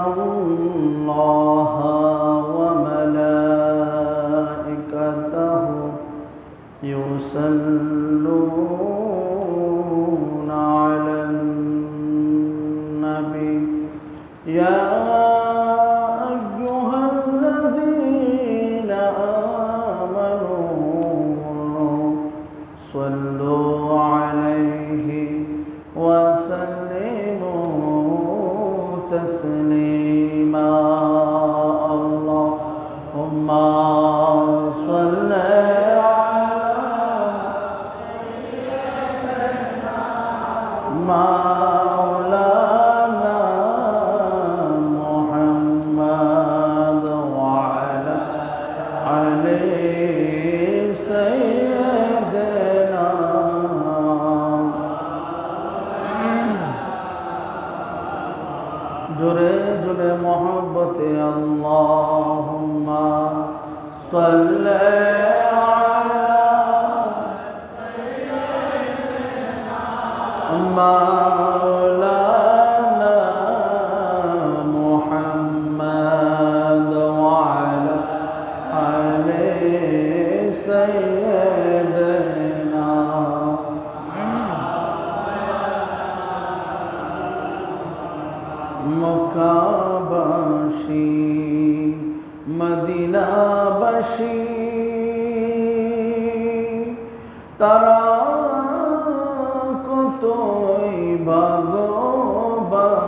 الله وملائكته يصلون على النبي يا أيها الذين آمنوا صلوا عليه وسلموا تسليما اللهم صل مولانا محمد وعلى علي سيدنا جرے جرے محبت اللهم صل مولانا محمد وعلى علي سيدنا মক্কাবাসী মদিনাবাসী তারা কতই ভাগ্যবান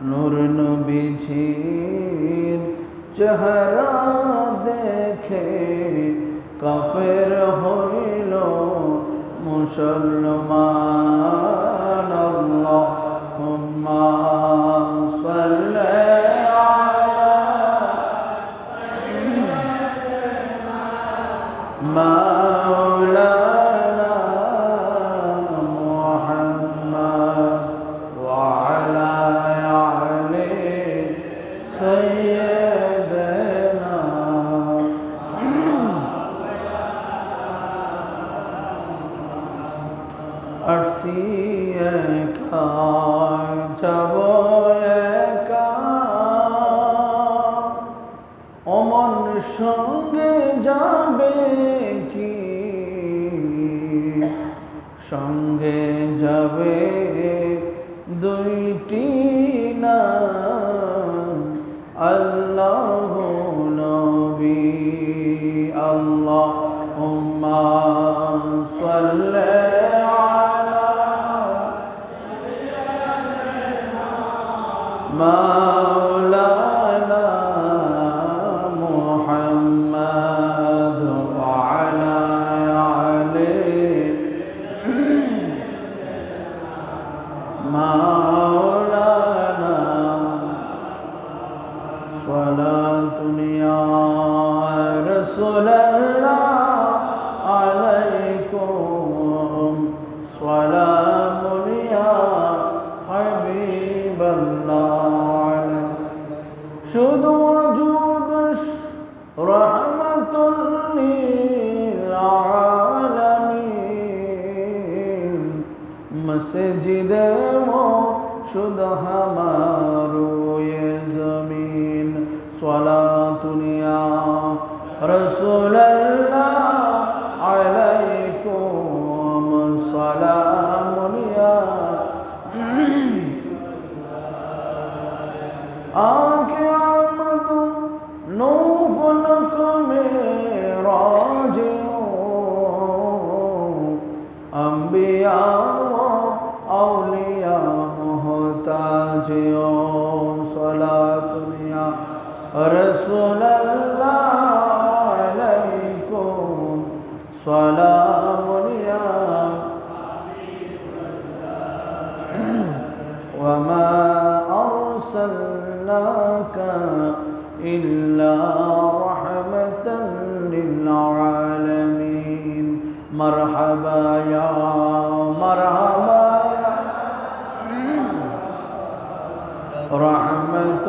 নূর নবীজির চেহারা দেখে কাফের হইল মুসলমান আল্লাহুম্মা সাল্লি مولانا محمد وعلى علي سيدنا আরশি একা যাব একা অমন সঙ্গে যাবে কি সঙ্গে যাবে দুইটি নাম আল্লাহ নবী আল্লাহুম্মা সাল্লি مولانا محمد وعلى عليه مولانا صلاة يا رسول الله عليكم سلام يا حبيب الله শুধু ওজুদ রহমাতুল লিল আলামিন মসজিদে মওজুদ হামারো ये ज़मीन सलातुन या रसूलल्लाह अलैकुम सलामुन या आके आमद नौफलक में राजिओ अंबिया औलिया मोहताजिओ सलातुन या रसूलल्लाह अलैकुम सलामुन या वमा أرسلناك إلا رحمة للعالمين مرحبا يا مرحبا يا رحمة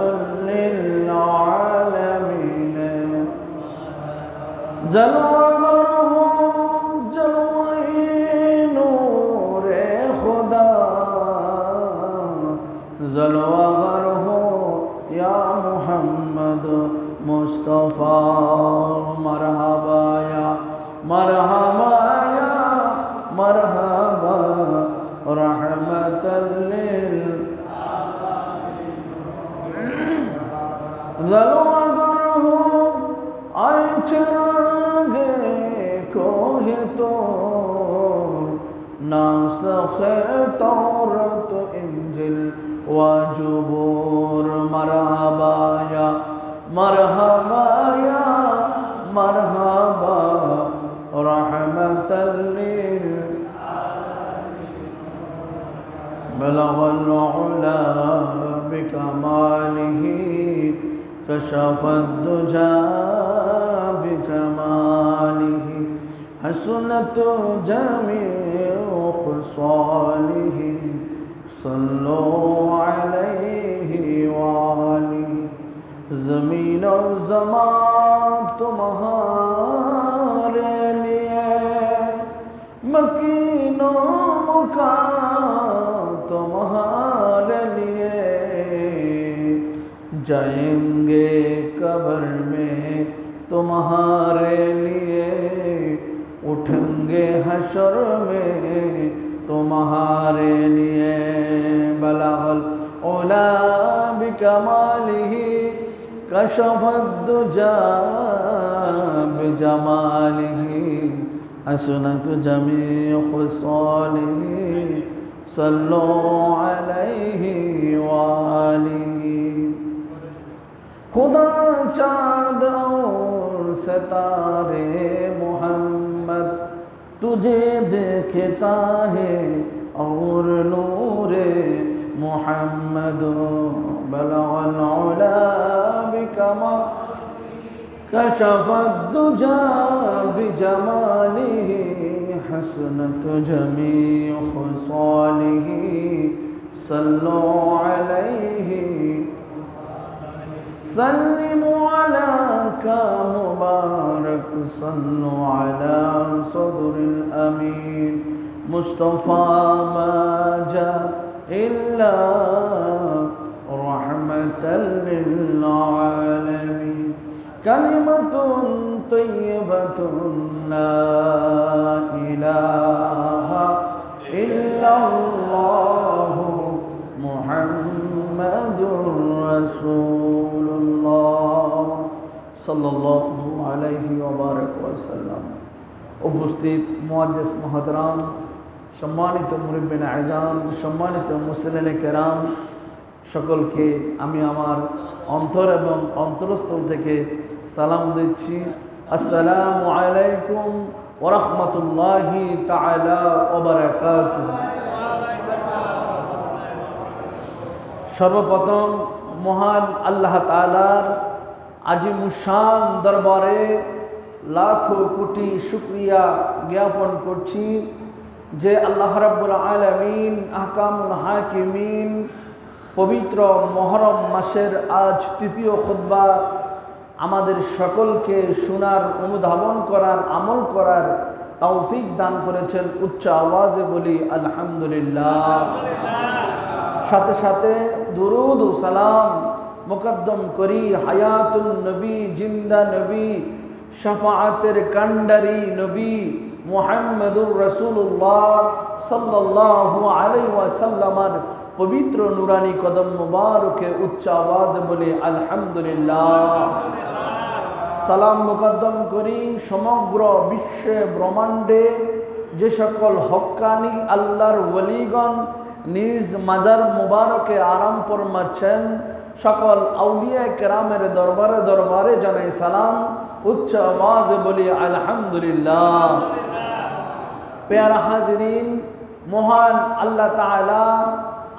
للعالمين जलवागर हो जलवाए नूरे खुदा जलवागर हो या मोहम्मद मुस्तफ़ा मरहबा या मरहबा या मरहबा रहमतल लिल जलवागर हो आए चिरागे कोहे तो नासख़े तौरत इंजिल व ज़बूर मरहबा या मरहबा या मरहबा रहमतल लिल बलगल उला बिकमालिही कशफद दुजा बिजमालिही हसनत जमीउ खुसालिही सल्लु अलैहि वालिही ज़मीन और ज़मान तुम्हारे लिए मकीनो मुकाम तुम्हारे लिए जाएंगे कब्र में तुम्हारे लिए उठेंगे हशर में तुम्हारे लिए बलगल उला बिकमालिही कशफद दुजा बिजमालिही हसनत जमीउ खुसालिही सल्लु अलैहि वालिही खुदा चाँद और सितारे मोहम्मद तुझे देखता है और नूरे मोहम्मद बलगल उला बिकमाल कशफद दुजा बिजमालिही हसनत जमीउ खुसालिही सल्लु अलैहि सल्लिमु अला का मुबारक सल्लु अला सदरिल अमीन मुस्तफ़ा मा जा इल्ला रहमतल लिल आलमीन कलिमतुन तय्यबतुन ला इलाहा इल्लल्लाहु मुहम्मदुर रसूलुल्लाह सल्लल्लाहु अलैहि व बारक वसल्लम। उपस्थित मुअज्जिज़ मोहतराम, सम्मानित मुरिब्बिन आज़ाम, सम्मानित मुसल्लिन केराम, সকলকে আমি আমার অন্তর এবং অন্তরস্থল থেকে সালাম দিচ্ছি। আসসালামু আলাইকুম ওয়া রাহমাতুল্লাহি তাআলা ওয়া বারাকাতুহু। সর্বপ্রথম মহান আল্লাহ তাআলার আজিমুশান দরবারে লাখো কোটি শুকরিয়া জ্ঞাপন করছি যে আল্লাহ রাব্বুল আলামিন আহকামুল হাকিমিন পবিত্র মুহররম মাসের আজ তৃতীয় খুতবা আমাদের সকলকে শোনার, অনুধাবন করার, আমল করার তৌফিক দান করেছেন। উচ্চ আওয়াজে বলি আলহামদুলিল্লাহ। সাথে সাথে দুরুদ ও সালাম মুকদ্দম করি হায়াতুন নবী, জিন্দা নবী, শাফাআতের কান্ডারি নবী মুহাম্মদুর রাসূলুল্লাহ সাল্লাল্লাহু আলাইহি ওয়াসাল্লামের পবিত্র নুরানি কদম মুবারকে উচ্চ আওয়াজে বলি আলহামদুলিল্লাহ। সালাম মুকদ্দম করি সমগ্র বিশ্বে ব্রহ্মাণ্ডে যে সকল হক্কানি আল্লাহর ওলিগণ নিজ মাজার মুবারকে আরাম ফরমাচ্ছেন, সকল আউলিয়া কেরামের দরবারে দরবারে জানাই সালাম, উচ্চ আওয়াজে বলি আলহামদুলিল্লাহ। প্যারা হাজরিন, মহান আল্লাহ তাআলা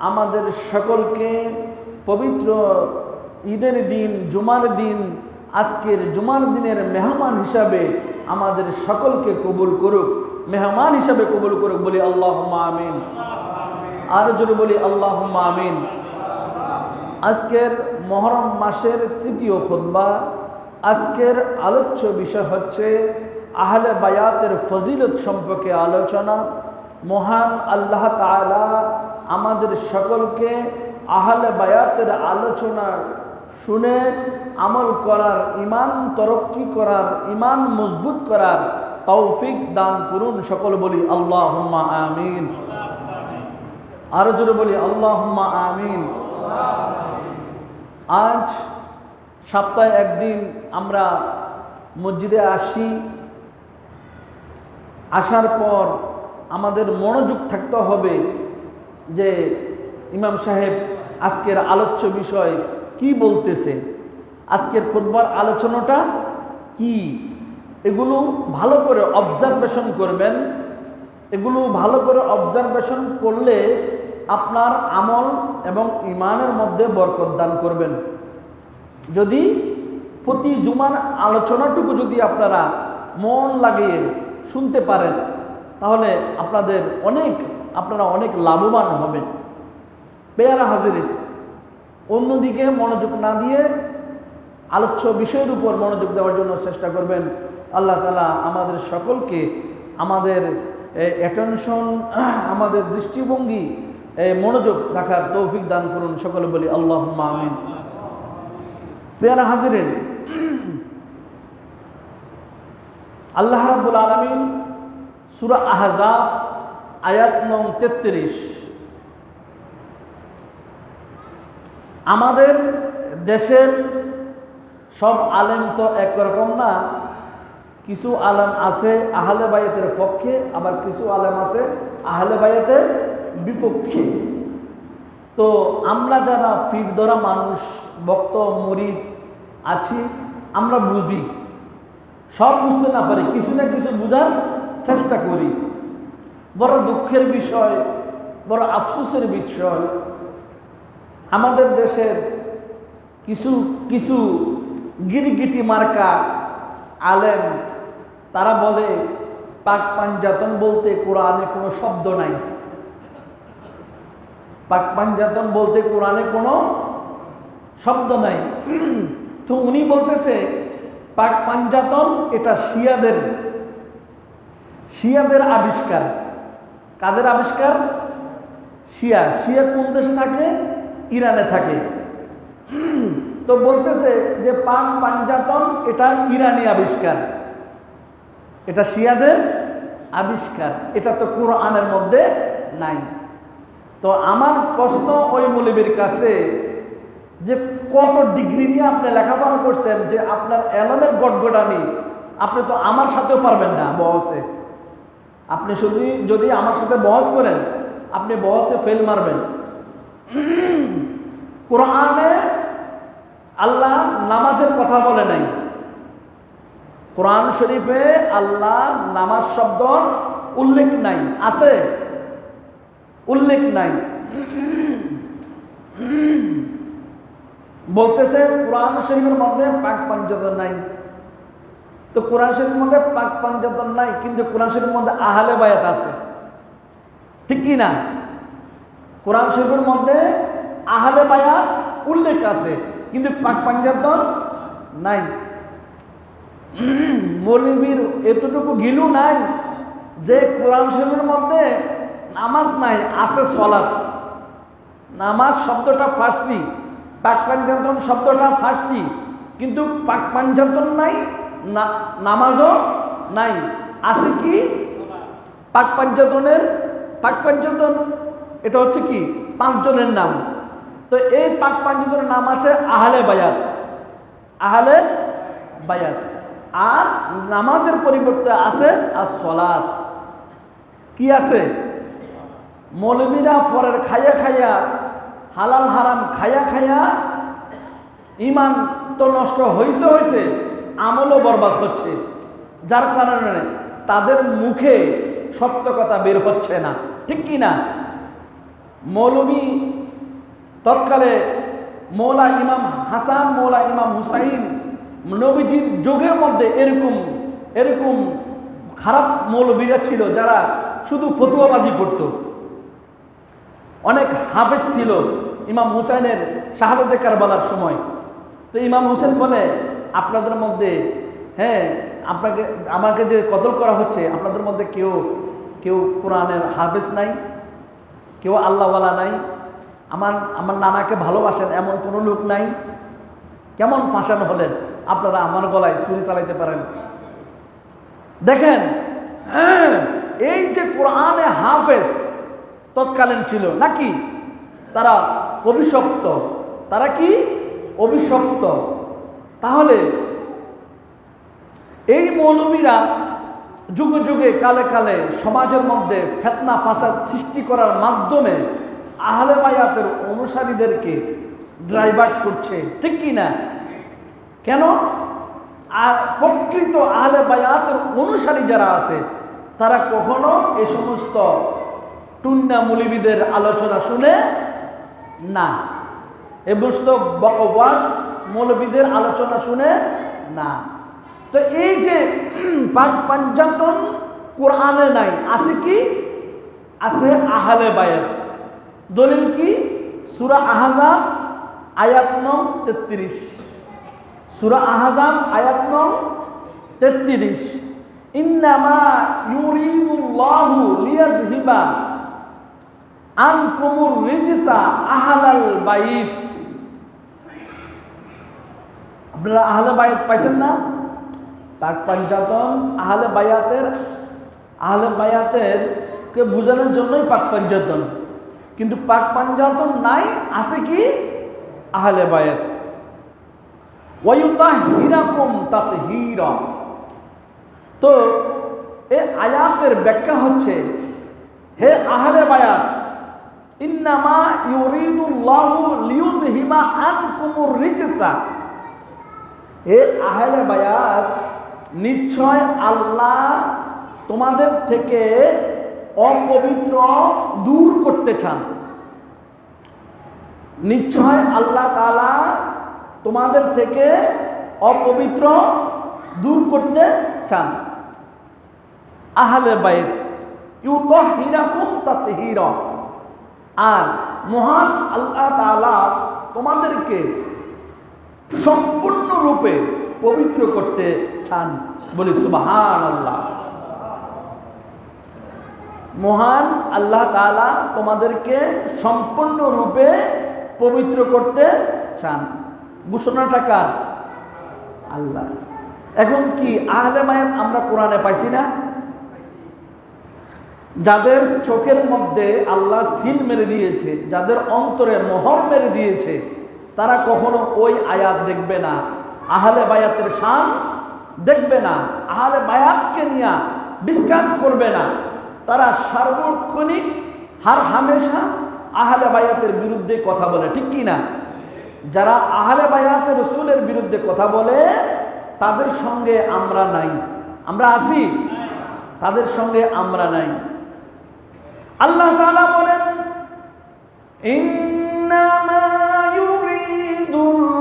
আমাদের সকলকে পবিত্র ঈদের দিন, জুমার দিন, আজকের জুমার দিনের মেহমান হিসাবে আমাদের সকলকে কবুল করুক, মেহমান হিসাবে কবুল করুক, বলি আল্লাহুম্মা আমিন। আর জোরে বলি আল্লাহুম্মা আমিন। আজকের মুহররম মাসের তৃতীয় খুতবা, আজকের আলোচ্য বিষয় হচ্ছে আহলে বায়াতের ফজিলত সম্পর্কে আলোচনা। মহান আল্লাহ তাআলা আমাদের সকলকে আহলে বায়াতের আলোচনা শুনে আমল করার, ইমান তরক্কি করার, ইমান মজবুত করার তৌফিক দান করুন। সকল বলি আল্লাহুম্মা আমিন। আরো জোরে বলি আল্লাহুম্মা আমিন। আজ সপ্তাহে একদিন আমরা মসজিদে আসি, আসার পর আমাদের মনোযোগ থাকতে হবে যে ইমাম সাহেব আজকের আলোচ্য বিষয় কি বলতেছে, আজকের খুতবার আলোচনাটা কি, এগুলো ভালো করে অবজারভেশন করবেন। এগুলো ভালো করে অবজারভেশন করলে আপনার আমল এবং ইমানের মধ্যে বরকত দান করবেন। যদি প্রতি জুমার আলোচনাটুকু যদি আপনারা মন লাগিয়ে শুনতে পারেন, তাহলে আপনারা অনেক লাভবান হবেন। পেয়ারা হাজিরিন, অন্যদিকে মনোযোগ না দিয়ে আলোচ্য বিষয়ের উপর মনোযোগ দেওয়ার জন্য চেষ্টা করবেন। আল্লাহ তাআলা আমাদের সকলকে আমাদের অ্যাটেনশন, আমাদের দৃষ্টিভঙ্গি, মনোযোগ রাখার তৌফিক দান করুন। সকলে বলি আল্লাহুম্মা আমিন। পেয়ারা হাজিরিন, আল্লাহ রাব্বুল আলামিন সূরা আহজাব আয়াত নং 33, আমাদের দেশের সব আলেম তো একরকম না, কিছু আলেম আছে আহলে বায়াতের পক্ষে, আবার কিছু আলেম আছে আহলে বায়াতের বিপক্ষে। তো আমরা যারা পীর ধরা মানুষ, ভক্ত মুরিদ আছি, আমরা বুঝি, সব বুঝতে না পারি, কিছু না কিছু বুঝার চেষ্টা করি। বড় দুঃখের বিষয়, বড় আফসোসের বিষয়, আমাদের দেশের কিছু কিছু গিরগিটি মার্কা আলেম, তারা বলে পাক পাঞ্জাতন বলতে কোরআনে কোনো শব্দ নাই। পাক পাঞ্জাতন বলতে কোরআনে কোনো শব্দ নাই। তো উনি বলতেছে পাক পাঞ্জাতন এটা শিয়াদের আবিষ্কার। কাদের আবিষ্কার? শিয়া। শিয়া কোন দেশে থাকে? ইরানে থাকে। তো বলতেছে যে পাক পাঞ্জাতন এটা ইরানি আবিষ্কার, এটা শিয়াদের আবিষ্কার, এটা তো কোরআনের মধ্যে নাই। তো আমার প্রশ্ন ওই মৌলবীর কাছে যে কত ডিগ্রি নিয়ে আপনি লেখাপড়া করছেন, যে আপনার এলমের গটগটানি আপনি তো আমার সাথেও পারবেন না বহসে। আপনি যদি আমার সাথে বহস করেন, আপনি বহসে ফেল মারবেন। কোরআনে আল্লাহ নামাজের কথা বলে নাই। কোরআন শরীফে আল্লাহ নামাজ শব্দ উল্লেখ নাই। আছে? উল্লেখ নাই। বলতেছে কোরআন শরীফের মধ্যে পাক পাঞ্জাতন নাই। তো কোরআন শরীফের মধ্যে পাক পাঞ্জাতন নাই, কিন্তু কোরআন শরীফের মধ্যে আহলে বায়াত আছে, ঠিক কি না? কোরআন শরীফের মধ্যে আহলে বায়াত উল্লেখ আছে, কিন্তু পাক পাঞ্জাতন নাই। মৌলবীর এতটুকু গিলু নাই যে কোরআন শরীফের মধ্যে নামাজ নাই, আছে সলাত। নামাজ শব্দটা ফার্সি, পাক পাঞ্জাতন শব্দটা ফার্সি, কিন্তু পাক পাঞ্জাতন নাই, নামাজও নাই। আছে কি? পাক পাঞ্জাতন এটা হচ্ছে কি? 5 জনের নাম। তো এই পাক পাঞ্জাতনের নাম আছে আহলে বায়াত। আহলে বায়াত। আর নামাজের পরিবর্তে আছে as-সালাত। কি আছে? মৌলবীরা পরের খাইয়া হালাল হারাম খাইয়া ইমান তো নষ্ট হয়েছে, আমলও বরবাদ হচ্ছে, যার কারণে তাদের মুখে সত্য কথা বের হচ্ছে না, ঠিক কি না? মৌলবী তৎকালে মৌলা ইমাম হাসান, মৌলা ইমাম হুসাইন, নবীজির যুগের মধ্যে এরকম খারাপ মৌলবীরা ছিল যারা শুধু ফতুয়াবাজি করত। অনেক হাফেজ ছিল ইমাম হুসাইনের শাহাদাতে কারবালার সময়। তো ইমাম হুসেন বলে, আপনাদের মধ্যে আমাকে যে কতল করা হচ্ছে, আপনাদের মধ্যে কেউ কোরআনের হাফেজ নাই, কেউ আল্লাহওয়ালা নাই, আমার আমার নানাকে ভালোবাসেন এমন কোনো লোক নাই? কেমন ফাঁসানো হলেন আপনারা আমার গলায় ছুরি চালাইতে পারেন? দেখেন, এই যে কোরআনে হাফেজ তৎকালীন ছিল নাকি, তারা অভিশপ্ত। তারা কি অভিশপ্ত? তাহলে এই মৌলবীরা যুগে যুগে কালে কালে সমাজের মধ্যে ফিতনা ফাসাদ সৃষ্টি করার মাধ্যমে আহলে বায়াতের অনুসারীদেরকে ড্রাইভার করছে, ঠিক কি না? কেন? আর প্রকৃত আহলে বায়াতের অনুসারী যারা আছে তারা কখনো এই সমস্ত টুন্না মুলিবিদের আলোচনা শুনে না, এই সমস্ত বকওয়াস মৌলবীদের আলোচনা শুনে না। তো এই যে পাক পাঞ্জাতন কোরআনে নাই, আছে কি? আছে আহলে বায়াত। দলিল কি? সূরা আহজাব আয়াত নং 33। সূরা আহজাব আয়াত নং 33, ইন্নামা ইউরিদুল্লাহু লিয়াযহিবা আনকুমুর রিজসা আহলাল বাইত। আপনারা আহলে বায়াত পাইছেন না? পাক পাঞ্জাতন আহলে বায়াতের কে বোঝানোর জন্যই পাক পাঞ্জাতন, কিন্তু পাক পাঞ্জাতন নাই, আছে কি? আহলে বায়াত। ওয়ায়ুতাহিরাকুম তাতহীরা। তো এই আয়াতের ব্যাখ্যা হচ্ছে, হে আহলে বায়াত, ইন্নামা ইউরিদুল্লাহু লিয়ুযহিবা আনকুমুর রিজসা। হে আহলে বায়াত, নিশ্চয় আল্লাহ তোমাদের থেকে অপবিত্র দূর করতে চান। নিশ্চয় আল্লাহ তাআলা তোমাদের থেকে অপবিত্র দূর করতে চান। আহলে বাইত ইউতাহিরাকুম তাতহীরা। আর মহান আল্লাহ তাআলা তোমাদেরকে সম্পূর্ণরূপে পবিত্র করতে চান। বলি সুবহানাল্লাহ। মহান আল্লাহ তাআলা তোমাদেরকে সম্পূর্ণরূপে পবিত্র করতে চান। ঘোষণাটা কার? আল্লাহ। এখন কি আহলে বায়াত আমরা কোরআনে পাইছি না? যাদের চোখের মধ্যে আল্লাহ সিল মেরে দিয়েছে, যাদের অন্তরে মোহর মেরে দিয়েছে, তারা কখনো ওই আয়াত দেখবে না, আহলে বায়াতের শান দেখবে না, আহলে বায়াতকে নিয়ে ডিসকাস করবে না। তারা সার্বক্ষণিক হার হামেশা আহলে বায়াতের বিরুদ্ধে কথা বলে, ঠিক কি না? যারা আহলে বায়াতের রাসূলের বিরুদ্ধে কথা বলে তাদের সঙ্গে আমরা নাই। আমরা আছি? তাদের সঙ্গে আমরা নাই। আল্লাহ তাআলা বলেন, ইন্নামা ইউরিদুল্লাহু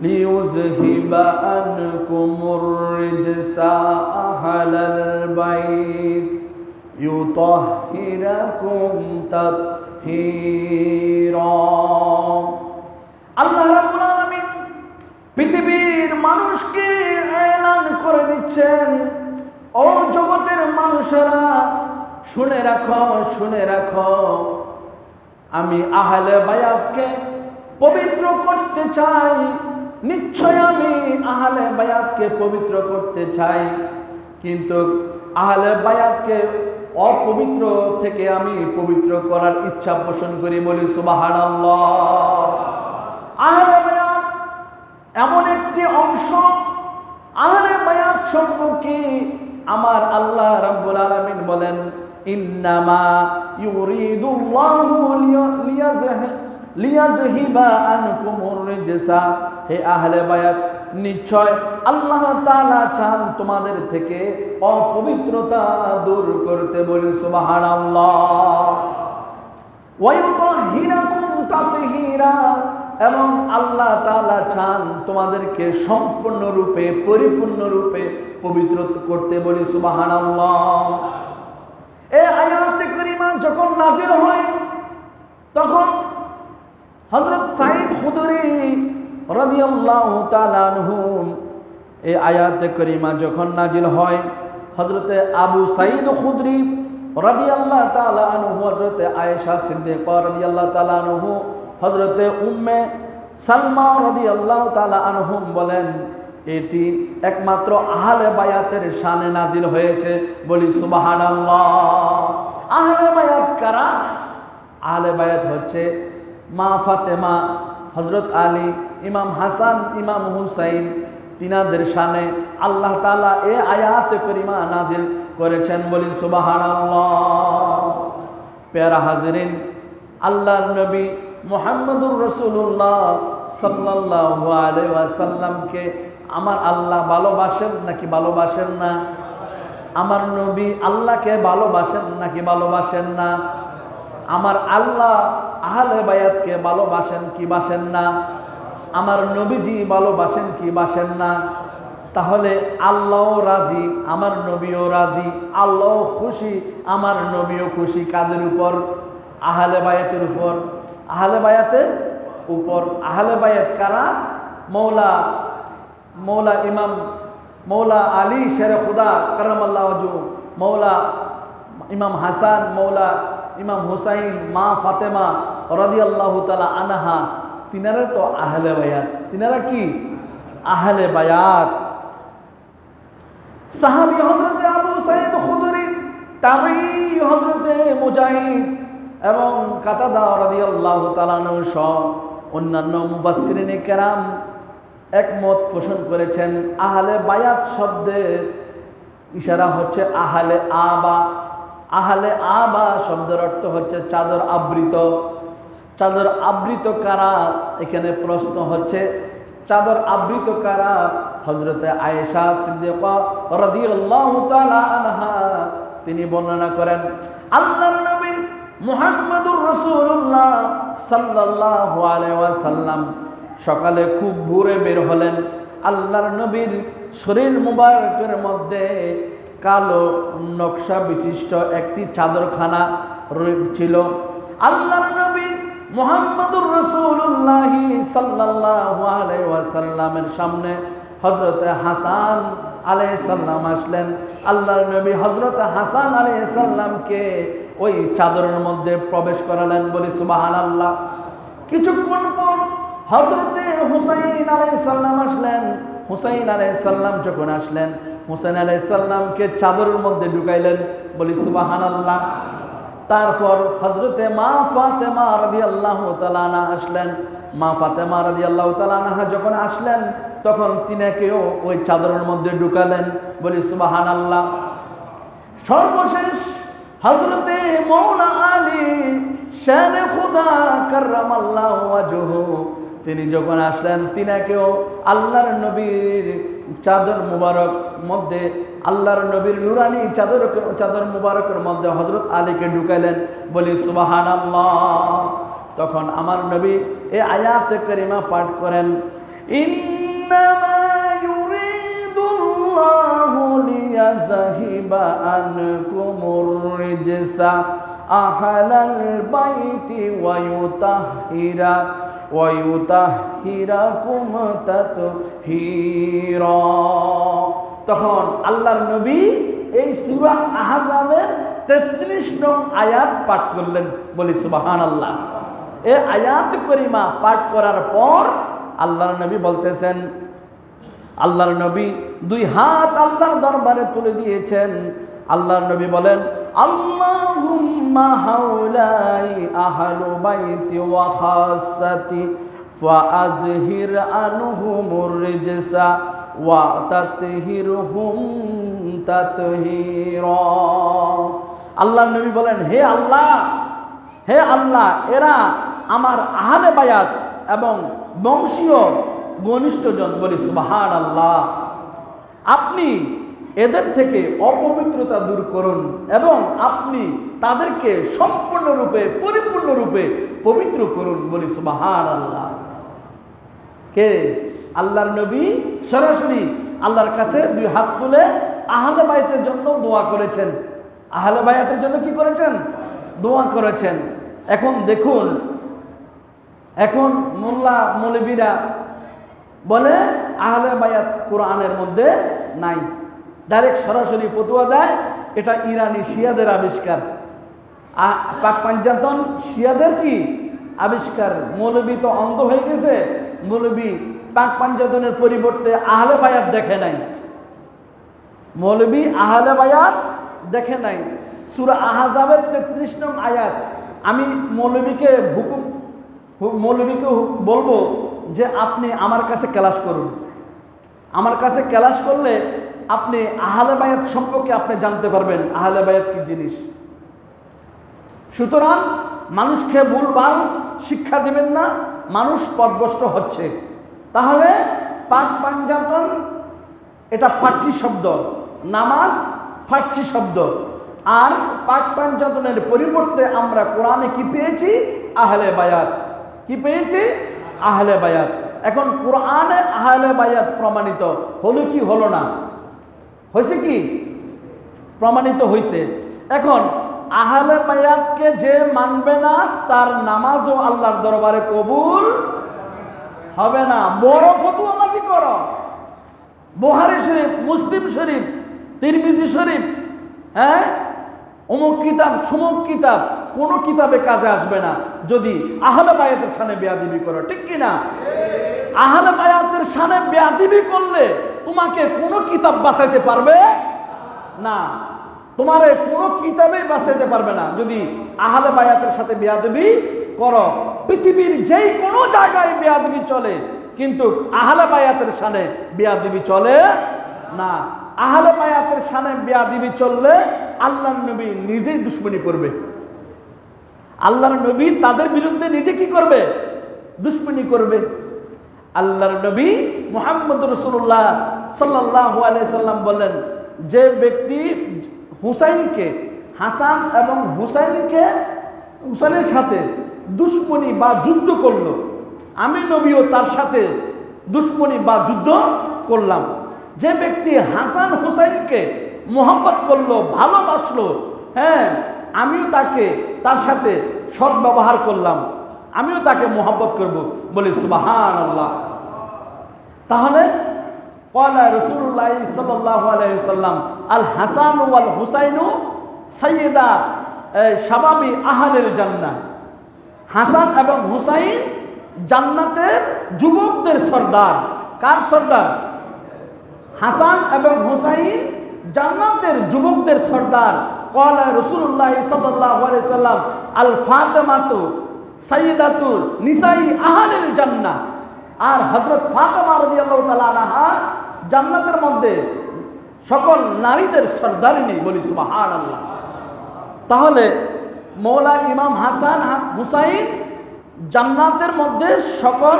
লিয়ুযহিবা আনকুমুর রিজসা আহলাল বাইত ইউতাহিরাকুম তাতহীরা। আল্লাহ রাব্বুল আলামিন পৃথিবীর মানুষকে এলান করে দিচ্ছেন, ও জগতের মানুষেরা শুনে রাখো, শুনে রাখো, আমি আহলে বায়াতকে পবিত্র করতে চাই। নিশ্চয় আমি আহলে বায়াতকে পবিত্র করতে চাই, কিন্তু আহলে বায়াতকে অপবিত্র থেকে আমি পবিত্র করার ইচ্ছা পোষণ করি। বলি সুবহানাল্লাহ। আহলে বায়াত এমন একটি অংশ, আহলে বায়াত সম্পর্কে আমার আল্লাহ রাব্বুল আলামিন বলেন, ইন্নামা ইউরিদুল্লাহু লিয়াযহিবা আনকুমুর রিজসা। হে আহলে বায়াত, নিশ্চয় আল্লাহ তাআলা চান তোমাদের থেকে অপবিত্রতা দূর করতে। বলি সুবহানাল্লাহ। ওয়া ইউতাহিরাকুম তাতহীরা। এবং আল্লাহ তাআলা চান তোমাদেরকে সম্পূর্ণরূপে পরিপূর্ণরূপে পবিত্র করতে। বলি সুবহানাল্লাহ। এই আয়াতে কারিমা যখন নাযিল হয় তখন হযরত সাঈদ খুদরি রাদিয়াল্লাহু তাআলা আনহু, এই আয়াতে কারিমা যখন নাযিল হয়, হযরতে আবু সাঈদ খুদরি রাদিয়াল্লাহু তাআলা আনহু, হযরতে আয়েশা সিদ্দিকা রাদিয়াল্লাহু তাআলা আনহু, হযরতে উম্মে সালমা রাদিয়াল্লাহু তাআলা আনহুম বলেন, এটি একমাত্র আহলে বায়াতের শানে নাজিল হয়েছে। বলি সুবহানাল্লাহ। আহলে বায়াত কারা? আহলে বায়াত হচ্ছে মা ফাতেমা, হযরত আলী, ইমাম হাসান, ইমাম হুসাইন, তিনাদের শানে আল্লাহ তাআলা এই আয়াতে কারিমা নাজিল করেছেন। বলি সুবহানাল্লাহ। প্যারা হাজিরিন, আল্লাহর নবী মুহাম্মদুর রাসূলুল্লাহ সাল্লাল্লাহু আলাইহি ওয়াসাল্লামকে আমার আল্লাহ ভালোবাসেন নাকি ভালোবাসেন না? আমার নবী আল্লাহকে ভালোবাসেন নাকি ভালোবাসেন না? আমার আল্লাহ আহলে বায়াতকে ভালোবাসেন কি বাসেন না? আমার নবীজি ভালোবাসেন কি বাসেন না? তাহলে আল্লাহও রাজি, আমার নবীও রাজি, আল্লাহ খুশি, আমার নবীও খুশি। কাদের উপর? আহলে বায়াতের উপর। আহলে বায়াতের উপর। আহলে বায়াত কারা? মৌলা আলী শেরে খুদা কারামাল্লাহু ওয়াজহু, মৌলা ইমাম হাসান, মৌলা ইমাম হুসাইন, মা ফাতেমা রাদিয়াল্লাহু তাআলা আনহা, তিনারা তো আহলে বায়াত। তিনারা কি? আহলে বায়াত। সাহাবী হযরতে আবু সাঈদ খুদরি, তাবেঈ হযরতে মুজাহিদ এবং কাতাদা রাদিয়াল্লাহু তাআলা আনহু সহ অন্যান্য মুফাসসিরিনে কেরাম একমত পোষণ করেছেন, আহলে বায়াত শব্দের ইশারা হচ্ছে আহলে আবা। আহলে আবা শব্দের অর্থ হচ্ছে চাদর আবৃত। চাদর আবৃত কারা? এখানে প্রশ্ন হচ্ছে চাদর আবৃত কারা? হযরতে আয়েশা সিদ্দিকা রাদিয়াল্লাহু তাআলা আনহা তিনি বর্ণনা করেন, আল্লাহর নবী মুহাম্মদুর রাসূলুল্লাহ সাল্লাল্লাহু আলাইহি ওয়াসাল্লাম সকালে খুব ভোরে বের হলেন। আল্লাহর নবীর শরীর মুবারকের মধ্যে কালো নকশা বিশিষ্ট একটি চাদরখানা ছিল। আল্লাহর নবী মুহাম্মদুর রাসূলুল্লাহ সাল্লাল্লাহু আলাইহি ওয়াসাল্লামের সামনে হযরতে হাসান আলাইহিস সালাম আসলেন। আল্লাহর নবী হযরতে হাসান আলাইহিস সালামকে ওই চাদরের মধ্যে প্রবেশ করালেন। বলি সুবহানাল্লাহ। কিছুক্ষণ পর হযরতে হুসাইন আলাইহিস সালাম আসলেন। হুসাইন আলাইহিস সালাম যখন আসলেন, হুসাইন আলাইহিস সালামকে চাদরের মধ্যে ঢুকাইলেন। বলি সুবহানাল্লাহ। তারপর হযরতে মা ফাতেমা রাদিয়াল্লাহু তাআলা আনহা আসলেন। মা ফাতেমা রাদিয়াল্লাহু তাআলা আনহা যখন আসলেন, তখন তিনাকেও ওই চাদরের মধ্যে ঢুকালেন। বলি সুবহানাল্লাহ। সর্বশেষ হযরতে মৌলা আলী শানে খুদা কাররামাল্লাহু ওয়াজহু তিনি যখন আসলেন, তিনাকেও আল্লাহর নবীর চাদর মুবারক মধ্যে, আল্লাহর নবীর নুরানি চাদর মুবারকের মধ্যে হযরত আলীকে ঢুকাইলেন। বলি সুবহানাল্লাহ। তখন আমার নবী এই আয়াতে কারিমা পাঠ করেন, ইন্নামা ইউরিদুল্লাহু লিয়াযহিবা আনকুমুর রিজসা আহলাল বাইতি ওয়া ইউতাহহিরাকুম তাতহীরা। তখন আল্লাহর নবী এই সূরা আহজাবের 33 নং আয়াত পাঠ করলেন। বলি সুবহানাল্লাহ। এই আয়াত কারিমা পাঠ করার পর আল্লাহর নবী বলতেছেন, আল্লাহর নবী দুই হাত আল্লাহর দরবারে তুলে দিয়েছেন। আল্লাহর নবী বলেন, আল্লাহুম্মা হাউলাই আহলু বাইতি ওয়া খাসাতি ফাআযহির আনহুমুর রিজসা ওয়া তাতহিরহুম তাতহীরা। আল্লাহর নবী বলেন, হে আল্লাহ, এরা আমার আহলে বায়াত এবং বংশীয় ঘনিষ্ঠজন। বলি সুবহানাল্লাহ। আপনি এদের থেকে অপবিত্রতা দূর করুন এবং আপনি তাদেরকে সম্পূর্ণরূপে পরিপূর্ণরূপে পবিত্র করুন। বলি সুবহানাল্লাহ। কে? আল্লাহর নবী সরাসরি আল্লাহর কাছে দুই হাত তুলে আহলে বায়াতের জন্য দোয়া করেছেন। আহলে বায়াতের জন্য কি করেছেন? দোয়া করেছেন। এখন দেখুন, এখন মোল্লা মৌলবীরা বলে আহলে বায়াত কোরআনের মধ্যে নাই, ডাইরেক্ট সরাসরি ফতোয়া দেয় এটা ইরানি শিয়াদের আবিষ্কার। পাক পাঞ্জাতন শিয়াদের কি আবিষ্কার। মৌলবী তো অন্ধ হয়ে গেছে, মৌলবী পাক পাঞ্জাতনের পরিবর্তে আহলে বায়াত দেখে নাই, মৌলবী আহলে বায়াত দেখে নাই। সূরা আহজাবের 33 নং আয়াত। আমি মৌলবীকে বলবো যে আপনি আমার কাছে ক্লাস করুন। আমার কাছে ক্লাস করলে আপনি আহলে বায়াত সম্পর্কে আপনি জানতে পারবেন আহলে বায়াত কি জিনিস। সুতরাং মানুষকে ভুলভাল শিক্ষা দিবেন না, মানুষ পথভ্রষ্ট হচ্ছে। তাহলে পাক পাঞ্জাতন এটা ফার্সি শব্দ, নামাজ ফার্সি শব্দ, আর পাক পাঞ্জাতনের পরিবর্তে আমরা কোরআনে কি পেয়েছি? আহলে বায়াত। কি পেয়েছি? আহলে বায়াত। এখন কোরআনে আহলে বায়াত প্রমাণিত হলো কি হলো না? হয়েছে কি? প্রমাণিত হয়েছে। এখন আহলে বায়াতকে যে মানবে না তার নামাজও আল্লাহর দরবারে কবুল হবে না। বড় ফতুয়াবাজি করো, বুখারী শরীফ, মুসলিম শরীফ, তিরমিজি শরীফ, হ্যাঁ, অমুক কিতাব সমুক কিতাব, কোনো কিতাবে কাজে আসবে না যদি আহলে বায়াতের শানে বেয়াদবি করো। ঠিক কি না? আহলে বায়াতের শানে বেয়াদবি করলে তোমাকে কোনো কিতাব বাঁচাইতে পারবে না, তোমারে কোনো কিতাবেই বাঁচাইতে পারবে না যদি আহলে বায়াতের সাথে বেয়াদবি করো। পৃথিবীর যেই কোনো জায়গায় বেয়াদবি চলে, কিন্তু আহলে বায়াতের শানে বেয়াদবি চলে না। আহলে বায়াতের শানে বেয়াদবি চললে আল্লাহর নবী নিজেই দুশমনি করবে। আল্লাহর নবী তাদের বিরুদ্ধে নিজে কি করবে? দুশমনি করবে। আল্লাহর নবী মুহাম্মদ রাসূলুল্লাহ সাল্লাল্লাহু আলাইহি সাল্লাম বলেন, যে ব্যক্তি হুসাইনকে, হাসান এবং হুসাইনের সাথে দুশমনি বা যুদ্ধ করলো, আমি নবীও তার সাথে দুশমনি বা যুদ্ধ করলাম। যে ব্যক্তি হাসান হুসাইনকে মোহাব্বত করলো, ভালোবাসলো, হ্যাঁ, আমিও তার সাথে সদ্ব্যবহার করলাম, আমিও তাকে মোহাব্বত করব। বলি সুবহানাল্লাহ। তাহলে ক্বালা রাসূলুল্লাহ সাল্লাল্লাহু আলাইহি ওয়াসাল্লাম, আল হাসান ওয়াল হুসাইনু সাইয়্যিদা শাবাবি আহলিল জান্নাহ। হাসান এবং হুসাইন জান্নাতের যুবকদের সর্দার। কার সর্দার? হাসান এবং হুসাইন জান্নাতের যুবকদের সর্দার। ক্বালা রাসূলুল্লাহ সাল্লাল্লাহু আলাইহি ওয়াসাল্লাম, আল ফাতিমাতু সাইয়্যিদাতু নিসাই আহলিল জান্নাহ। আর হযরত ফাতিমা রাদিয়াল্লাহু তাআলা আনহা জান্নাতের মধ্যে সকল নারীদের সর্দারিনী। বলি সুবহানাল্লাহ। তাহলে মৌলা ইমাম হাসান হুসাইন জান্নাতের মধ্যে সকল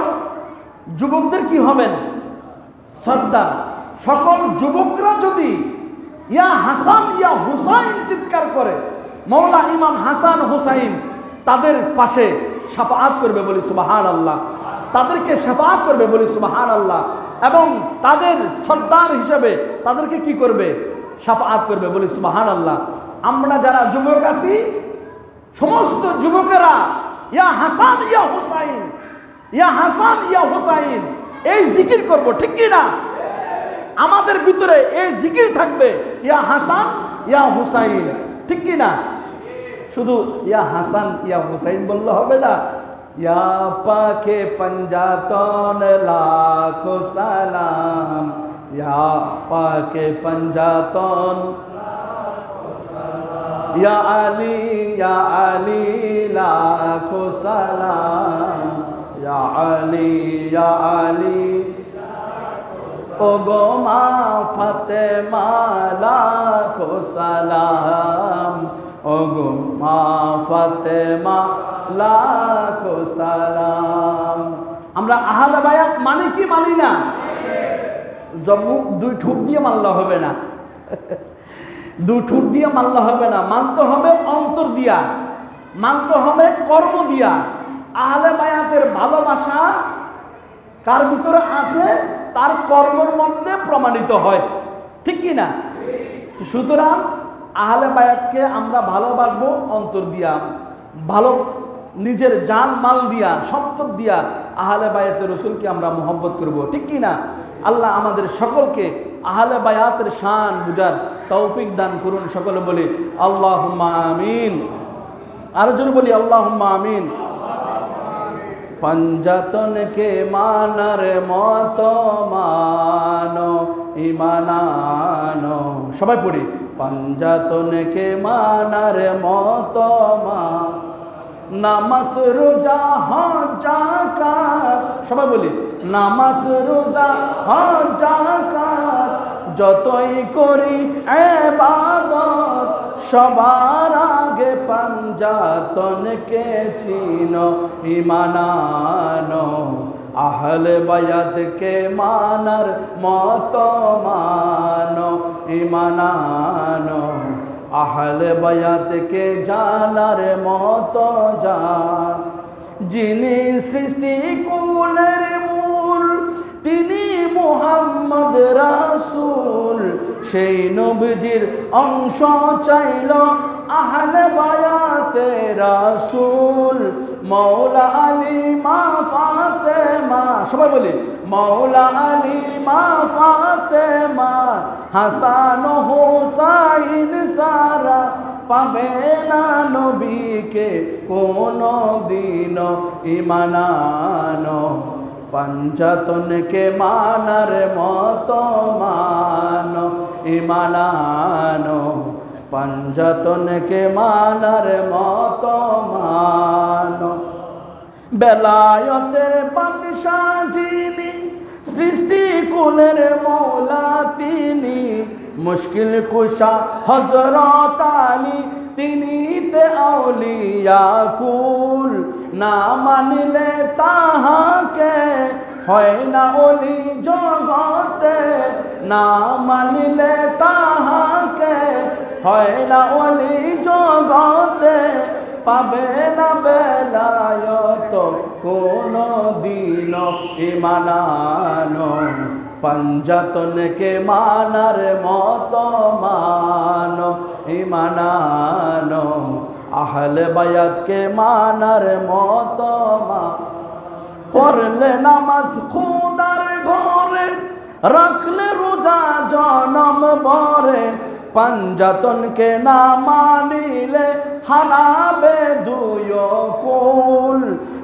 যুবকদের কি হবেন? সর্দার। সকল যুবকরা যদি ইয়া হাসান ইয়া হুসাইন চিৎকার করে, মৌলা ইমাম হাসান হুসাইন তাদের পাশে শাফাআত করবে। বলি সুবহানাল্লাহ। তাদেরকে শাফাআত করবে। বলি সুবহানাল্লাহ। এবং তাদের সর্দার হিসেবে তাদেরকে কি করবে? শাফাআত করবে। বলি সুবহানাল্লাহ। আমরা যারা যুবক আছি, সমস্ত যুবকেরা ইয়া হাসান ইয়া হুসাইন, ইয়া হাসান ইয়া হুসাইন এই জিকির করব। ঠিক কি না? আমাদের ভিতরে এই জিকির থাকবে, ইয়া হাসান ইয়া হুসাইন। ঠিক কি না? শুধু ইয়া হাসান ইয়া হুসাইন বললে হবে না। ইয়া পাকে পঞ্জাতন লাখো সালাম, ইয়া পাকে পঞ্জাতন, ইয়া আলী লাখো সালাম, ইয়া আলী ও গো মা ফাতেমা লাখো সালাম, ও গো মা ফাতেমা লাখো সালাম। আমরা আহলে বায়াত মানি কি মানি না? দুই ঠোঁট দিয়ে মানলে হবে না, দুই ঠোঁট দিয়ে মানলে হবে না, মানতে হবে অন্তর দিয়া, মানতে হবে কর্ম দিয়া। আহলে বায়াতের ভালোবাসা কার ভিতরে আছে? তার কর্মের মধ্যে প্রমাণিত হয়। ঠিক কি না? সুতরাং আহলে বায়াতকে আমরা ভালোবাসবো অন্তর দিয়া, ভালো নিজের জান মাল দিয়া, সম্পদ দিয়া আহলে বায়াতের রসুলকে আমরা মহব্বত করব, ঠিক কি না? আল্লাহ আমাদের সকলকে আহলে বায়াতের শান বুঝার তৌফিক দান করুন। সকলে বলি আল্লাহুম্মা আমিন। আরো জোরে বলি আল্লাহুম্মা আমিন। পঞ্জাতনকে মানার মতো মানো ইমানানো, সবাই পড়ি পঞ্জাতনকে মানার মতো মান, নামাজ রোজা হজ যাকাত, সবাই বলি নামাজ রোজা হজ যাকাত, যতই করি ইবাদত সবার আগে পঞ্জাতনকে চিনো ইমানানো, আহলে বায়াতকে মানার মতো মানো ইমানানো, আহলে বায়াতকে জানার মতো জান। যিনি সৃষ্টি কুলের মূল তিনি মুহাম্মদ রাসূল, সেই নবীজির অংশ চাইল আহলে বায়াতে রাসূল, মৌলা আলী মা ফাতেমা, সবাই বলি মৌলা আলী মা ফাতেমা, হাসান হোসাইন সারা পাবে না নবীকে কোনো দিন ইমানানো, পঞ্জাতনকে মানার মতো মানো ইমানানো, পঞ্জাতনকে মানার মতো মানো। বেলায়তের বাদশাহ যিনি সৃষ্টি কুলের মৌলা তিনি, মুশকিল কুশা হযরত আলী তিনি তে আউলিয়া কুল, না মানিলে তাহাকে হয় না ওলি জগতে, না মানিলে তাহাকে হয় না ওলি জগতে, পাবে না বেলায়ত কোনো দিন ইমানানো, পঞ্জাতনকে মানার মতো মানো ইমানানো, আহলে বায়াতকে মানার মতো মানো। পড়লে নামাজ খুদার ঘরে, রাখলে রোজা জনম ভরে, পঞ্জাতনকে না মানিলে হারাবে দুই কুল,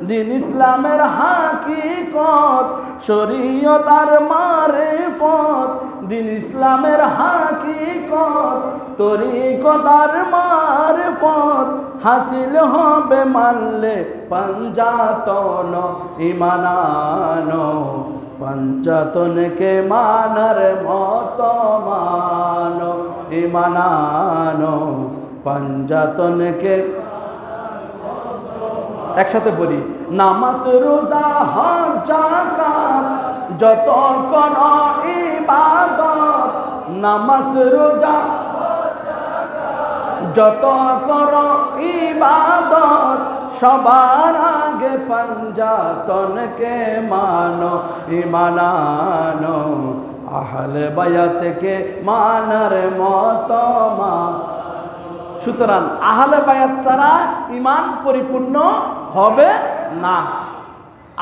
দিন ইসলামের হাকিকত শরীয়ত আর মারিফত, দিন ইসলামের হাকিকত তরিকত আর মারিফত, হাসিল হবে মানলে পঞ্জাতন ইমানানো, পঞ্জাতনকে মানার মতো মানো ইমানানো, পঞ্জাতনকে একসাথে বলি নামাজ রোজা হজ যাকাত, যত করো ইবাদত, নামাজ রোজা যত করো ইবাদত সবার আগে পঞ্জাতনকে মানো ইমানানো, আহলে বায়াতকে মানার মতো মানো। সুতরাং আহলে বায়াত ছাড়া ইমান পরিপূর্ণ হবে না।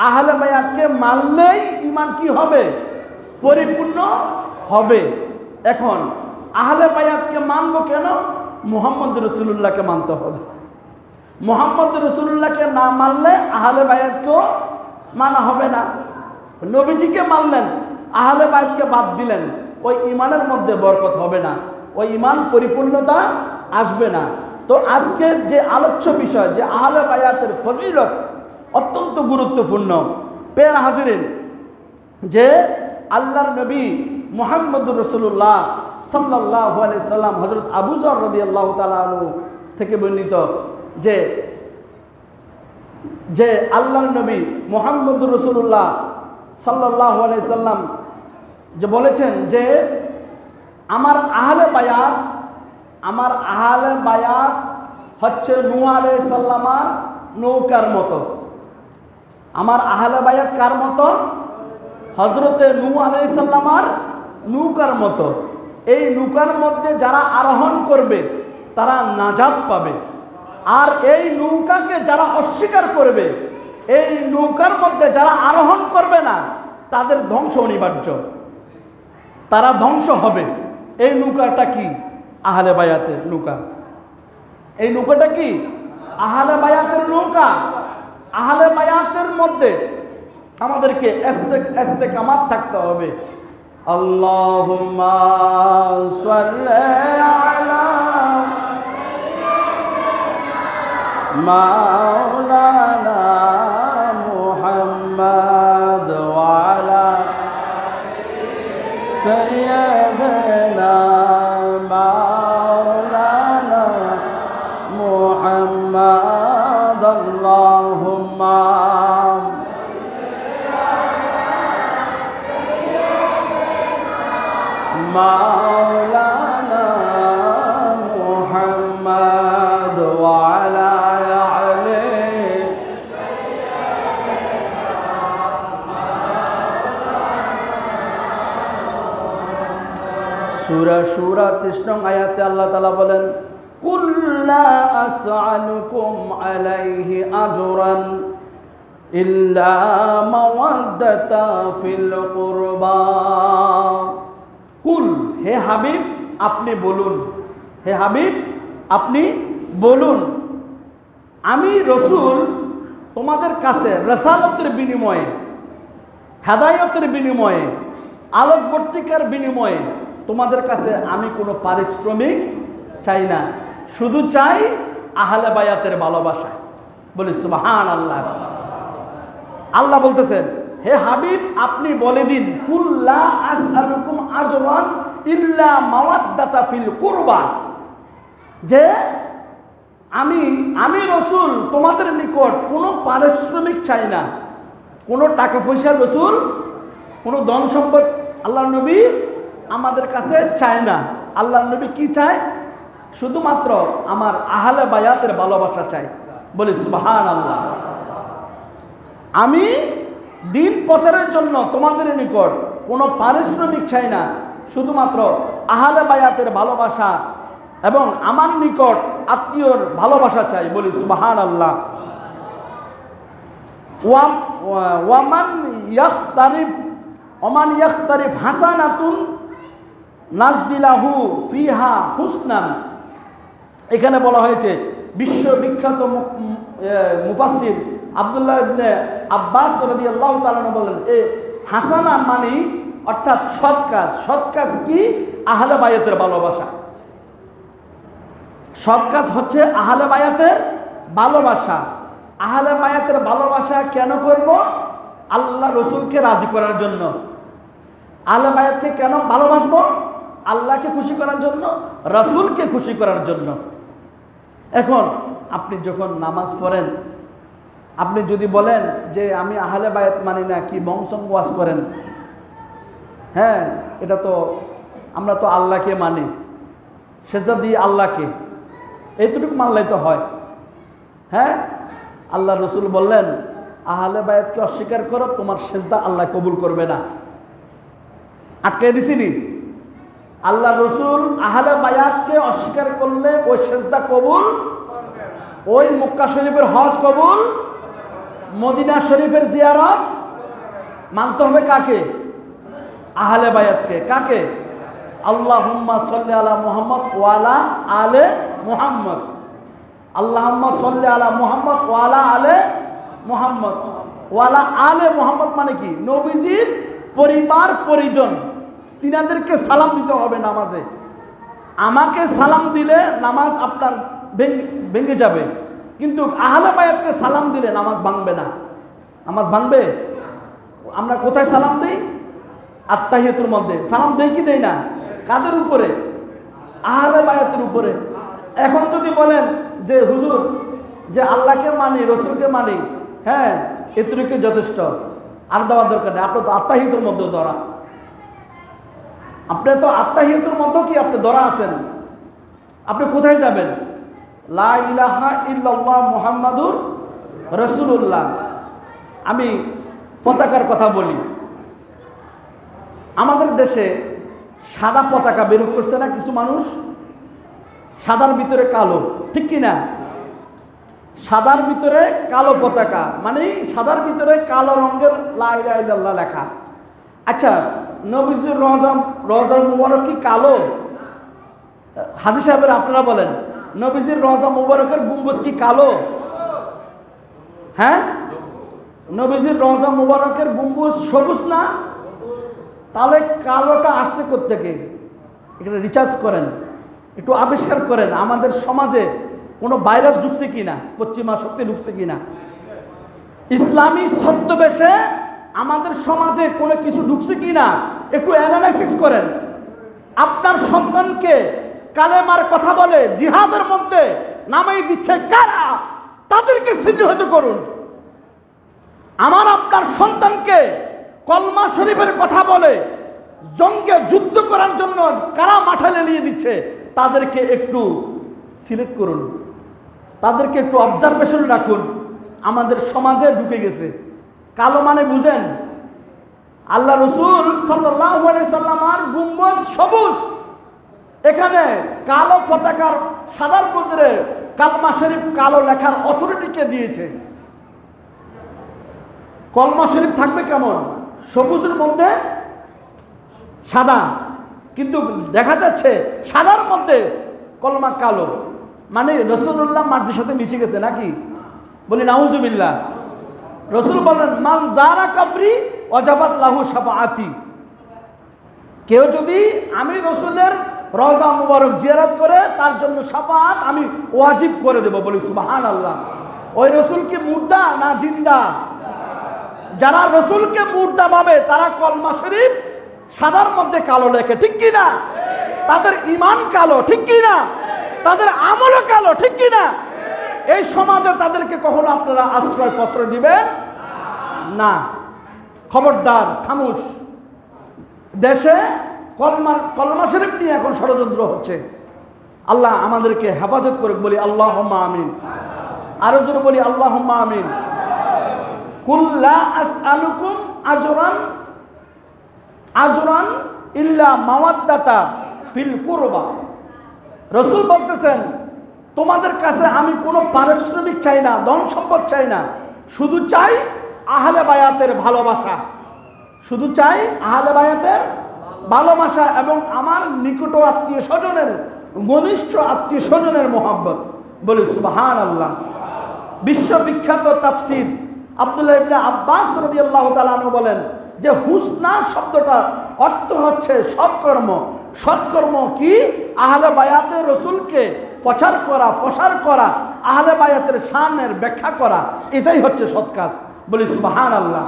আহলে বায়াতকে মানলেই ইমান কি হবে? পরিপূর্ণ হবে। এখন আহলে বায়াতকে মানবো কেন? মুহাম্মদ রাসূলুল্লাহকে মানতে হবে। মুহাম্মদ রাসূলুল্লাহকে না মানলে আহলে বায়াতকেও মানা হবে না। নবীজিকে মানলেন, আহলে বায়াতকে বাদ দিলেন, ওই ইমানের মধ্যে বরকত হবে না, ওই ইমান পরিপূর্ণতা আসবে না। তো আজকের যে আলোচ্য বিষয় যে আহলে বায়াতের ফজিলত অত্যন্ত গুরুত্বপূর্ণ। প্রিয় হাজিরিন, যে আল্লাহর নবী মুহাম্মদুর রাসূলুল্লাহ সাল্লাল্লাহু আলাইহি সাল্লাম হযরত আবু যর রাদিয়াল্লাহু তাআলা আনহু থেকে বর্ণিত যে আল্লাহর নবী মুহাম্মদুর রাসূলুল্লাহ সাল্লাল্লাহু আলাইহি সাল্লাম যে বলেছেন যে আমার আহলে বায়াত হচ্ছে নূহ আলাইহিস সালামের নৌকার মতো। আমার আহলে বায়াত কার মতো? হযরতে নূহ আলাইহিস সালামের নৌকার মতো। এই নৌকার মধ্যে যারা আরোহণ করবে তারা নাজাত পাবে, আর এই নৌকাকে যারা অস্বীকার করবে এই নৌকার মধ্যে যারা আরোহণ করবে না তাদের ধ্বংস অনিবার্য, তারা ধ্বংস হবে। এই নৌকাটা কি? আহলে বায়াতের নৌকা। এই নৌকাটা কি? আহলে বায়াতের নৌকা। আহলে বায়াতের মধ্যে আমাদেরকে ইস্তেকামাত থাকতে হবে। আল্লাহুম্মা সাল্লি আলা মাওলানা মুহাম্মদ ওয়া আলা সাইয়্যিদিনা মাওলানা মুহাম্মদ। আল্লাহুম্মা মাওলানা মুহাম্মদ ওয়া আলা আলি সূরা সূরা 30 নং আয়াতে আল্লাহ তাআলা বলেন, কুল লা আসআলুকুম আলাইহি আজরান ইল্লা মাওয়াদ্দাতা ফিল কুরবা। কুল, হে হাবিব আপনি বলুন, হে হাবিব আপনি বলুন, আমি রসুল তোমাদের কাছে রিসালাতের বিনিময়ে, হেদায়েতের বিনিময়ে, আলোকবর্তিকার বিনিময়ে তোমাদের কাছে আমি কোনো পারিশ্রমিক চাই না, শুধু চাই আহলে বায়াতের ভালোবাসা। বলি সুবহানাল্লাহ। আল্লাহ বলতেছেন, হে হাবিব আপনি বলে দিন, কুল লা আসআলুকুম আজরান ইল্লা মাওয়াদ্দাতা ফিল কুরবা, যে আমি রসুল তোমাদের নিকট কোনো পারিশ্রমিক চাই না, কোনো টাকা পয়সা রসুল, কোনো ধন সম্পদ আল্লাহর নবী আমাদের কাছে চায় না। আল্লাহর নবী কি চায়? শুধুমাত্র আমার আহলে বায়াতের ভালোবাসা চাই। বলি সুবহানাল্লাহ। আমি দিন প্রচারের জন্য তোমাদের নিকট কোনো পারিশ্রমিক চাই না, শুধুমাত্র আহলে বায়াতের ভালোবাসা এবং আমার নিকট আত্মীয়র ভালোবাসা চাই। বলি সুবহানাল্লাহ। ওমান ইয়াখতারিফ হাসানাতুন নাজদিলাহু ফিহা হুসনান। এখানে বলা হয়েছে, বিশ্ববিখ্যাত মুফাসসির আব্দুল্লাহ ইবনে আব্বাস রাদিয়াল্লাহু তাআলা বলেন, এই হাসানা মানে অর্থাৎ সৎ কাজ। সৎ কাজ কি? আহলে বায়াতের ভালোবাসা। সৎ কাজ হচ্ছে আহলে বায়াতের ভালোবাসা। আহলে বায়াতের ভালোবাসা কেন করব? আল্লাহ রসুলকে রাজি করার জন্য। আহলে বায়াতকে কেন ভালোবাসবো? আল্লাহকে খুশি করার জন্য, রসুলকে খুশি করার জন্য। এখন আপনি যখন নামাজ পড়েন, আপনি যদি বলেন যে আমি আহলে বায়াত মানি না, কি বংশং ওয়াজ করেন, হ্যাঁ এটা তো আমরা তো আল্লাহকে মানি, সেজদা দিই আল্লাহকে, এইটুকু মানলেই তো হয়। হ্যাঁ, আল্লাহ রসুল বললেন, আহলে বায়াতকে অস্বীকার করো, তোমার সেজদা আল্লাহ কবুল করবে না। আটকে দিছিনি? আল্লাহ রসুল আহলে বায়াতকে অস্বীকার করলে ওই সেজদা কবুল, ওই মক্কা শরীফের হজ কবুল, মদিনা শরীফের জিয়ারত মানতে হবে কাকে? আহলে বায়াতকে। কাকে? আল্লাহুম্মা সাল্লি আলা মুহাম্মদ ওয়া আলা আলে মুহাম্মদ। আল্লাহুম্মা সাল্লি আলা মুহাম্মদ ওয়া আলা আলে মুহাম্মদ। ওয়া আলা আলে মুহাম্মদ মানে কি? নবীজির পরিবার পরিজন, তিনাদেরকে সালাম দিতে হবে নামাজে। আমাকে সালাম দিলে নামাজ আপনার ভেঙে যাবে, কিন্তু আহলে বায়াতকে সালাম দিলে নামাজ ভাঙবে না। নামাজ ভাঙবে? আমরা কোথায় সালাম দিই? আত্তাহিয়াতুর মধ্যে সালাম দেই কি দেই না? কাদের উপরে? আহলে বায়াতের উপরে। এখন যদি বলেন যে হুজুর যে আল্লাহকে মানি, রসুলকে মানি, হ্যাঁ এতটুকু যথেষ্ট, আর দেওয়ার দরকার নেই, আপনি তো আত্তাহিয়াতুর মধ্যে ধরা, আপনি তো আত্তাহিয়াতুর মধ্যে কি আপনি ধরা আছেন? আপনি কোথায় যাবেন? লা ইলাহা ইল্লাল্লাহ মুহাম্মাদুর রাসূলুল্লাহ। আমি পতাকার কথা বলি, আমাদের দেশে সাদা পতাকা বের করছে না কিছু মানুষ, সাদার ভিতরে কালো, ঠিক কি না? সাদার ভিতরে কালো পতাকা, মানে সাদার ভিতরে কালো রঙের লা ইলাহা ইল্লাল্লাহ লেখা। আচ্ছা, নবীজির রওজা মুবারক কি কালো? হাজী সাহেবের আপনারা বলেন, নবীজির রওজা মুবারকের গম্বুজ কি কালো? হ্যাঁ, নবীজির রওজা মুবারকের গম্বুজ সবুজ না? তাহলে কালোটা আসছে কোত্থেকে? এখানে রিসার্চ করেন, একটু আবিষ্কার করেন আমাদের সমাজে কোনো ভাইরাস ঢুকছে কিনা, পশ্চিমা শক্তি ঢুকছে কিনা, ইসলামী ছদ্মবেশে আমাদের সমাজে কোনো কিছু ঢুকছে কিনা একটু অ্যানালাইসিস করেন। আপনার সন্তানকে কালেমার কথা বলে জিহাদের মধ্যে নামাই দিচ্ছে কারা, তাদেরকে চিহ্নিত করুন। আমার আপনার সন্তানকে কলমা শরীফের কথা বলে জঙ্গে যুদ্ধ করার জন্য কারা মাঠে নিয়ে দিচ্ছে, তাদেরকে একটু সিলেক্ট করুন, তাদেরকে একটু অবজারভেশন রাখুন। আমাদের সমাজে ঢুকে গেছে। কালো মানে বুঝেন, আল্লাহ রসুল সাল্লাল্লাহু আলাইহি সাল্লামের গুম্বজ সবুজ, এখানে কালো পতাকার সাদার পদরে কালমা শরীফ কালো লেখার অথরিটি কে দিয়েছে? কলমা শরীফ থাকবে কেমন? সবুজের মধ্যে সাদা, কিন্তু দেখা যাচ্ছে সাদার মধ্যে কলমা কালো, মানে রাসূলুল্লাহ মাটির সাথে মিশে গেছে নাকি? বলি নাউজুবিল্লাহ। রসুল বলেন, মান যারা কবরি ওয়াজাবাত লাহু শাফাআতি। কেউ যদি আমি রসুলের রওজা মুবারক জিয়ারত করে তার জন্য শাফাআত আমি ওয়াজিব করে দেব। বলি সুবহানাল্লাহ। ওই রসুল কি মুর্দা না জিন্দা? যারা রসুলকে মুর্দা ভাবে তারা কলমা শরীফ সাদার মধ্যে কালো লেখে, ঠিক কি না? তাদের ঈমান কালো, ঠিক কি না? তাদের আমলও কালো, ঠিক কি না? এই সমাজে তাদেরকে কখনো আপনারা আশ্রয় প্রশ্রয় দিবেন না। খবরদার, খামোশ। দেশে কলমা শরীফ নিয়ে এখন ষড়যন্ত্র হচ্ছে। আল্লাহ আমাদেরকে হেফাজত করে, বলি আল্লাহুম্মা আমিন। আরো জোরে বলি আল্লাহুম্মা আমিন। কুল লা আসআলুকুম আজরান ইল্লা মাওয়াদ্দাতা ফিল কুরবা। রাসূল বলতেছেন, তোমাদের কাছে আমি কোনো পারিশ্রমিক চাই না, ধন সম্পদ চাই না, শুধু চাই আহলে বায়াতের ভালোবাসা, শুধু চাই আহলে বায়াতের ভালোবাসা এবং আমার নিকট আত্মীয় স্বজনের, ঘনিষ্ঠ আত্মীয় স্বজনের মোহাব্বত। বলি সুবহানাল্লাহ। বিশ্ববিখ্যাত তাফসীর আব্দুল্লাহ ইবনে আব্বাস রাদিয়াল্লাহু তাআলা আনহু বলেন যে হুসনা শব্দটার অর্থ হচ্ছে সৎকর্ম। সৎকর্ম কি? আহলে বায়াতের রসুলকে প্রচার করা, প্রসার করা, আহলে বায়াতের শানের ব্যাখ্যা করা, এটাই হচ্ছে সৎ কাজ। বলি সুবহানাল্লাহ।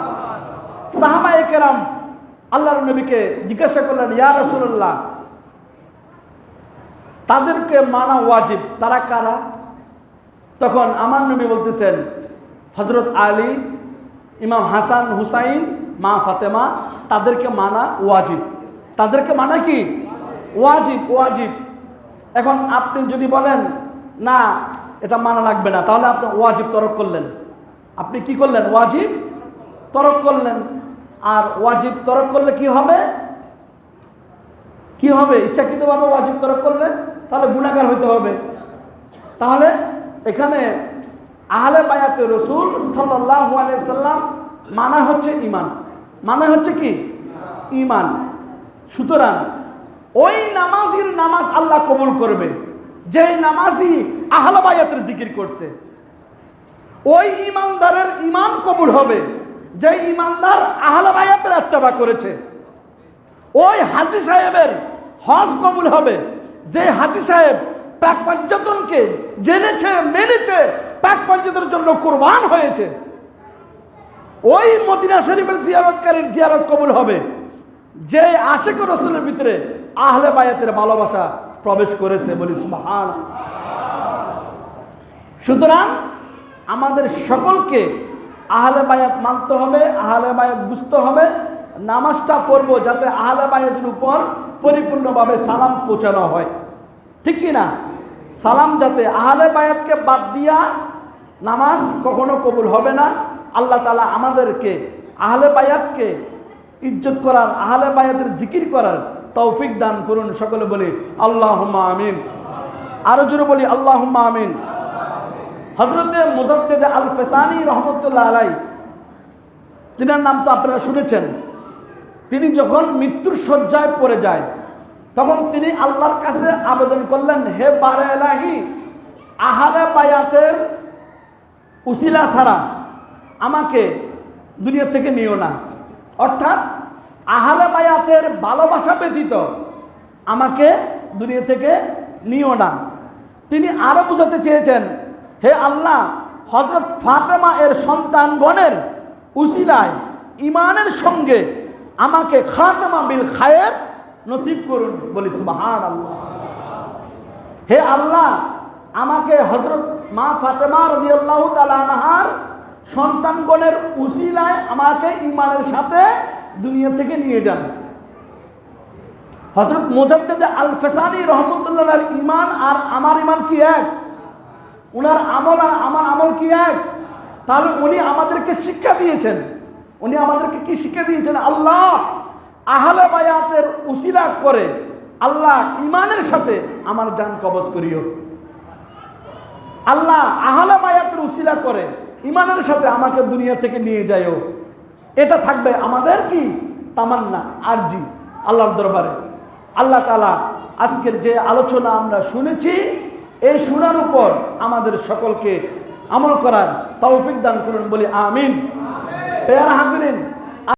সাহাবায়ে কেরাম আল্লাহর নবীকে জিজ্ঞাসা করলেন, ইয়া রাসূলুল্লাহ, তাদেরকে মানা ওয়াজিব, তারা কারা? তখন আমার নবী বলতেছেন, হযরত আলী, ইমাম হাসান হুসাইন, মা ফাতেমা, তাদেরকে মানা ওয়াজিব। তাদেরকে মানা কি? ওয়াজিব, ওয়াজিব। এখন আপনি যদি বলেন না এটা মানা লাগবে না, তাহলে আপনি ওয়াজিব তরক করলেন। আপনি কি করলেন? ওয়াজিব তরক করলেন। আর ওয়াজিব তরক করলে কি হবে? কি হবে? ইচ্ছাকৃতভাবে ওয়াজিব তরক করলে তাহলে গুনাহগার হইতে হবে। তাহলে এখানে আহলে বায়াতে রসুল সাল্লাল্লাহু আলাইহি সাল্লাম মানা হচ্ছে ঈমান, মানে হচ্ছে কি? ঈমান। সুতরাং ওই নামাজির নামাজ আল্লাহ কবুল করবে যে নামাজি আহলে বায়াতের জিকির করছে। ওই ঈমানদারের ঈমান কবুল হবে যে ঈমানদার আহলে বায়াতের ইত্তেবা করেছে। ওই হাজী সাহেবের হজ কবুল হবে যে হাজী সাহেব পাক পঞ্চতনকে জেনেছে, মেনেছে, পাক পঞ্চতনের জন্য কুরবান হয়েছে। ওই মদিনা শরীফের জিয়ারতকারীর জিয়ারত কবুল হবে যে আশিক রাসূলের ভিতরে আহলে বায়াতের ভালোবাসা প্রবেশ করেছে। বলি সুবহানাল্লাহ। সুতরাং আমাদের সকলকে আহলে বায়াত মানতে হবে, আহলে বায়াত বুঝতে হবে। নামাজটা পড়বো যাতে আহলে বায়াতের উপর পরিপূর্ণভাবে সালাম পৌঁছানো হয়, ঠিক কি না? সালাম যাতে, আহলে বায়াতকে বাদ দিয়া নামাজ কখনো কবুল হবে না। আল্লাহ তাআলা আমাদেরকে আহলে বায়াতকে ইজ্জত করার, আহলে বায়াতের জিকির করার তৌফিক দান করুন। সকলে বলি আল্লাহুম্মা আমিন। আরো জোরে বলি আল্লাহুম্মা আমিন। হযরতে মুজাদ্দিদ আল ফেসানি রহমতুল্লাহ আলাই, তিনার নাম তো আপনারা শুনেছেন। তিনি যখন মৃত্যুর শয্যায় পড়ে যায় তখন তিনি আল্লাহর কাছে আবেদন করলেন, হে বারে ইলাহি, আহলে বায়াতের উসিলা ছাড়া আমাকে দুনিয়া থেকে নিও না। অর্থাৎ আহলে বায়াতের ভালোবাসা ব্যতীত আমাকে দুনিয়া থেকে নিও না। তিনি আরো বোঝাতে চেয়েছেন, হে আল্লাহ, হযরত ফাতেমা এর সন্তানগণের উসিলায় ঈমানের সঙ্গে আমাকে খাতেমা বিল খায়ের নসিব করুন। বলি সুবহানাল্লাহ। হে আল্লাহ, আমাকে হযরত মা ফাতেমা রাদিয়াল্লাহু তাআলা আনহার সন্তানগণের উসিলায় আমাকে ঈমানের সাথে দুনিয়া থেকে নিয়ে যান। হযরত মুজাদ্দিদ আল ফেসানি রহমতুল্লাহর ঈমান আর আমার ঈমান কি এক? উনার আমল আর আমার আমল কি এক? তাহলে উনি আমাদেরকে শিক্ষা দিয়েছেন। উনি আমাদেরকে কি শিক্ষা দিয়েছেন? আল্লাহ, আহলে বায়াতের উসিলা করে আল্লাহ ঈমানের সাথে আমার জান কবজ করিও। আল্লাহ, আহলে বায়াতের উসিলা করে ঈমানের সাথে আমাকে দুনিয়া থেকে নিয়ে যাইও। এটা থাকবে আমাদের কি তামান্না, আরজি আল্লাহর দরবারে। আল্লাহ তাআলা আজকের যে আলোচনা আমরা শুনেছি, এই শোনার উপর আমাদের সকলকে আমল করার তৌফিক দান করুন। বলি আমিন। পেয়ারা হাজিরিন,